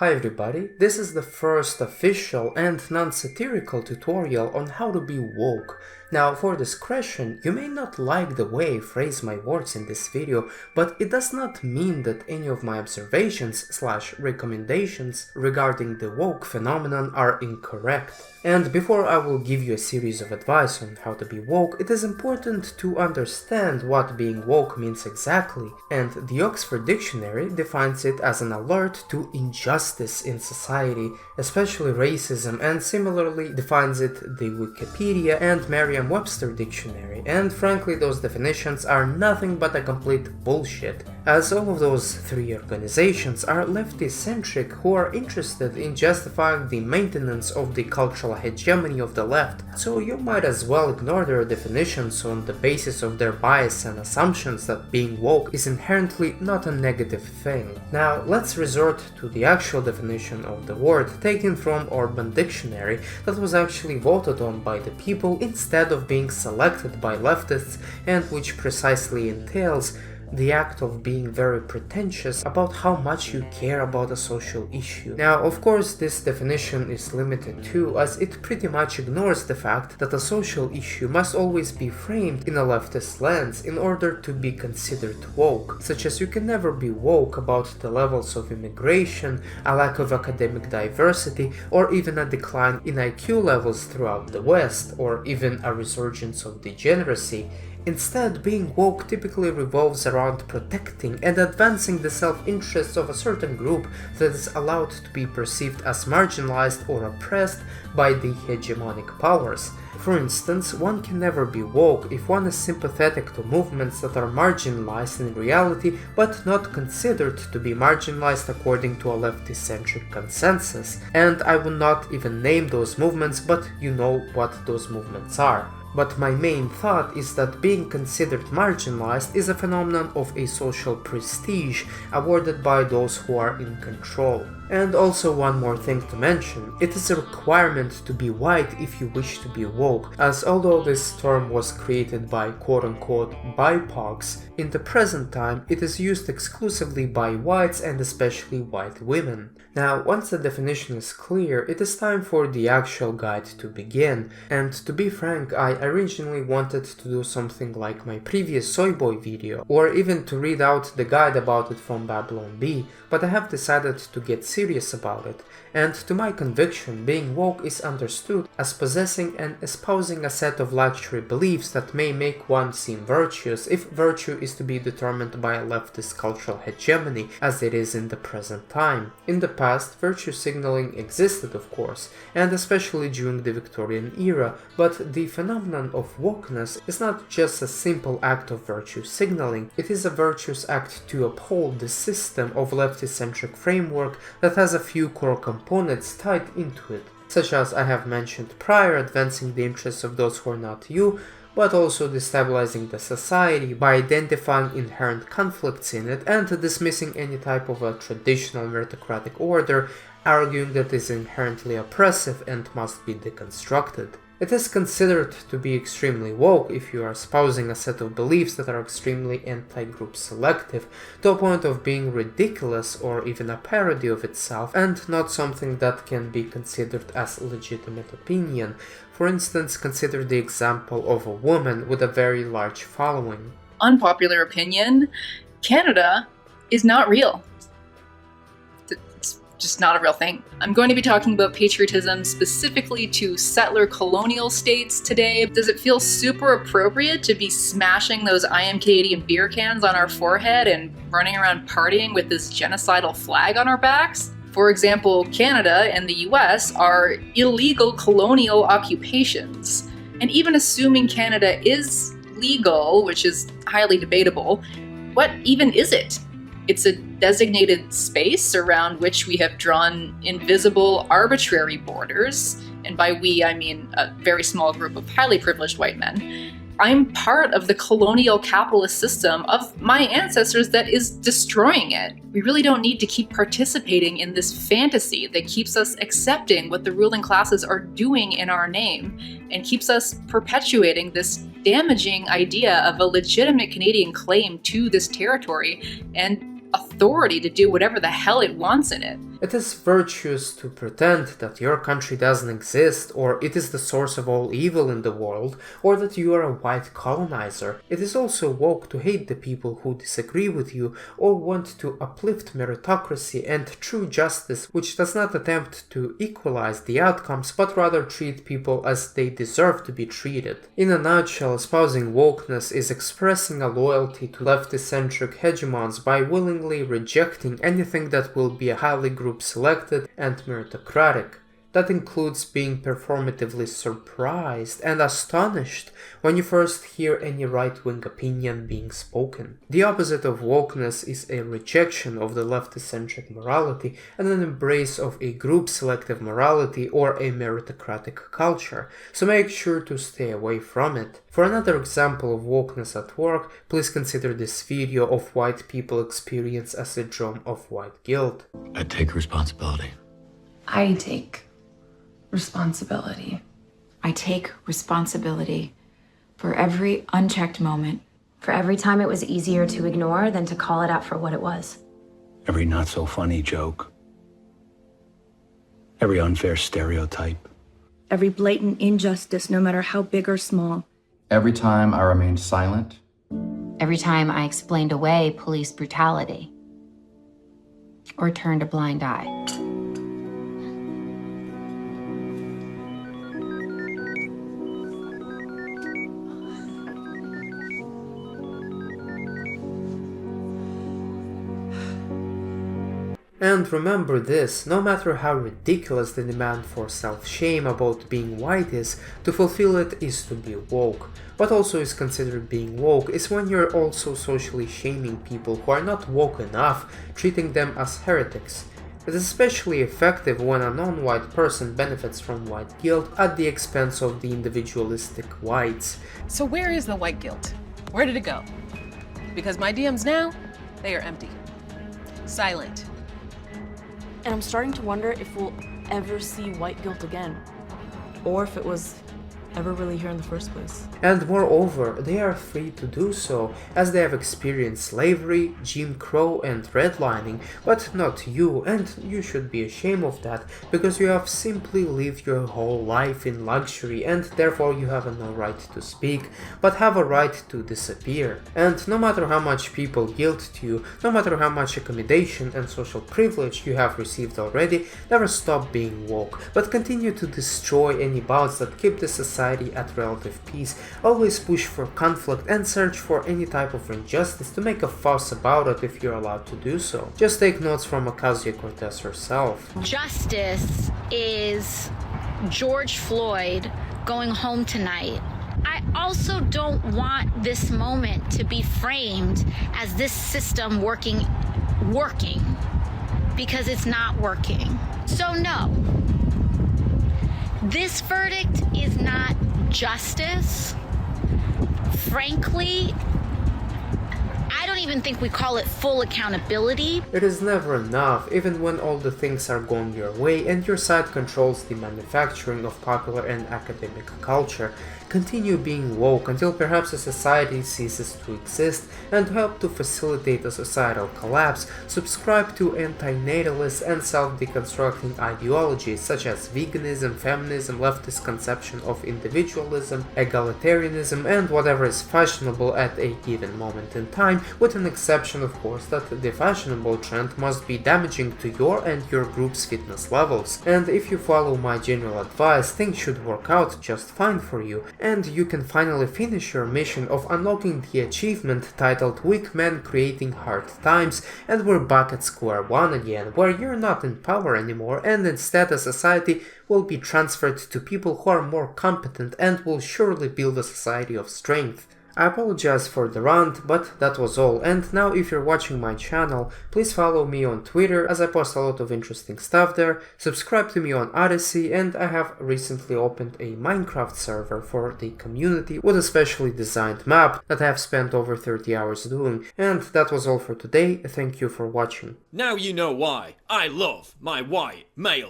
Hi everybody, this is the first official and non-satirical tutorial on how to be woke. Now for discretion, you may not like the way I phrase my words in this video, but it does not mean that any of my observations/recommendations regarding the woke phenomenon are incorrect. And before I will give you a series of advice on how to be woke, it is important to understand what being woke means exactly, and the Oxford Dictionary defines it as an alert to injustice in society, especially racism, and similarly defines it the Wikipedia and Merriam-Webster Dictionary, and frankly those definitions are nothing but a complete bullshit, as all of those three organizations are lefty-centric who are interested in justifying the maintenance of the cultural hegemony of the left, so you might as well ignore their definitions on the basis of their bias and assumptions that being woke is inherently not a negative thing. Now let's resort to the actual definition of the word taken from Urban Dictionary that was actually voted on by the people instead of being selected by leftists, and which precisely entails the act of being very pretentious about how much you care about a social issue. Now, of course, this definition is limited too, as it pretty much ignores the fact that a social issue must always be framed in a leftist lens in order to be considered woke, such as you can never be woke about the levels of immigration, a lack of academic diversity, or even a decline in IQ levels throughout the West, or even a resurgence of degeneracy. Instead, being woke typically revolves around protecting and advancing the self-interests of a certain group that is allowed to be perceived as marginalized or oppressed by the hegemonic powers. For instance, one can never be woke if one is sympathetic to movements that are marginalized in reality but not considered to be marginalized according to a lefty-centric consensus. And I will not even name those movements, but you know what those movements are. But my main thought is that being considered marginalized is a phenomenon of a social prestige awarded by those who are in control. And also one more thing to mention, it is a requirement to be white if you wish to be woke, as although this term was created by quote-unquote BIPOCs, in the present time it is used exclusively by whites and especially white women. Now, once the definition is clear, it is time for the actual guide to begin, and to be frank, I originally wanted to do something like my previous Soy Boy video, or even to read out the guide about it from Babylon Bee, but I have decided to get serious about it, and to my conviction, being woke is understood as possessing and espousing a set of luxury beliefs that may make one seem virtuous if virtue is to be determined by a leftist cultural hegemony as it is in the present time. In the past, virtue signaling existed of course, and especially during the Victorian era, but the phenomenon of wokeness is not just a simple act of virtue signaling, it is a virtuous act to uphold the system of leftist-centric framework that has a few core components tied into it, such as I have mentioned prior, advancing the interests of those who are not you, but also destabilizing the society by identifying inherent conflicts in it and dismissing any type of a traditional meritocratic order, arguing that it is inherently oppressive and must be deconstructed. It is considered to be extremely woke if you are espousing a set of beliefs that are extremely anti-group selective, to a point of being ridiculous or even a parody of itself, and not something that can be considered as legitimate opinion. For instance, consider the example of a woman with a very large following. Unpopular opinion, Canada is not real. Just not a real thing. I'm going to be talking about patriotism specifically to settler colonial states today. Does it feel super appropriate to be smashing those I am Canadian beer cans on our forehead and running around partying with this genocidal flag on our backs? For example, Canada and the US are illegal colonial occupations. And even assuming Canada is legal, which is highly debatable, what even is it? It's a designated space around which we have drawn invisible, arbitrary borders, and by we I mean a very small group of highly privileged white men. I'm part of the colonial capitalist system of my ancestors that is destroying it. We really don't need to keep participating in this fantasy that keeps us accepting what the ruling classes are doing in our name, and keeps us perpetuating this damaging idea of a legitimate Canadian claim to this territory and authority to do whatever the hell it wants in it. It is virtuous to pretend that your country doesn't exist, or it is the source of all evil in the world, or that you are a white colonizer. It is also woke to hate the people who disagree with you, or want to uplift meritocracy and true justice, which does not attempt to equalize the outcomes, but rather treat people as they deserve to be treated. In a nutshell, espousing wokeness is expressing a loyalty to leftist-centric hegemons by willingly rejecting anything that will be highly group-selected and meritocratic. That includes being performatively surprised and astonished when you first hear any right-wing opinion being spoken. The opposite of wokeness is a rejection of the leftist-centric morality and an embrace of a group-selective morality or a meritocratic culture, so make sure to stay away from it. For another example of wokeness at work, please consider this video of white people experience a syndrome of white guilt. I take responsibility. I take responsibility. I take responsibility for every unchecked moment. For every time it was easier to ignore than to call it out for what it was. Every not so funny joke. Every unfair stereotype. Every blatant injustice, no matter how big or small. Every time I remained silent. Every time I explained away police brutality. Or turned a blind eye. And remember this, no matter how ridiculous the demand for self-shame about being white is, to fulfill it is to be woke. What also is considered being woke is when you're also socially shaming people who are not woke enough, treating them as heretics. It is especially effective when a non-white person benefits from white guilt at the expense of the individualistic whites. So where is the white guilt? Where did it go? Because my DMs now, they are empty. Silent. And I'm starting to wonder if we'll ever see white guilt again. Or if it was ever really here in the first place. And moreover, they are free to do so, as they have experienced slavery, Jim Crow and redlining, but not you, and you should be ashamed of that, because you have simply lived your whole life in luxury and therefore you have no right to speak, but have a right to disappear. And no matter how much people guilt you, no matter how much accommodation and social privilege you have received already, never stop being woke, but continue to destroy any bounds that keep the society at relative peace. Always push for conflict and search for any type of injustice to make a fuss about it if you're allowed to do so. Just take notes from Ocasio-Cortez herself. Justice is George Floyd going home tonight. I also don't want this moment to be framed as this system working, because it's not working. So no. This verdict is not justice. Frankly, I don't even think we call it full accountability. It is never enough, even when all the things are going your way and your side controls the manufacturing of popular and academic culture. Continue being woke until perhaps a society ceases to exist, and to help to facilitate a societal collapse, subscribe to anti-natalist and self-deconstructing ideologies such as veganism, feminism, leftist conception of individualism, egalitarianism, and whatever is fashionable at a given moment in time, with an exception of course that the fashionable trend must be damaging to your and your group's fitness levels. And if you follow my general advice, things should work out just fine for you, and you can finally finish your mission of unlocking the achievement titled Weak Men Creating Hard Times, and we're back at square one again, where you're not in power anymore, and instead a society will be transferred to people who are more competent and will surely build a society of strength. I apologize for the rant, but that was all, and now if you're watching my channel, please follow me on Twitter as I post a lot of interesting stuff there, subscribe to me on Odyssey, and I have recently opened a Minecraft server for the community with a specially designed map that I have spent over 30 hours doing. And that was all for today, thank you for watching. Now you know why I love my white male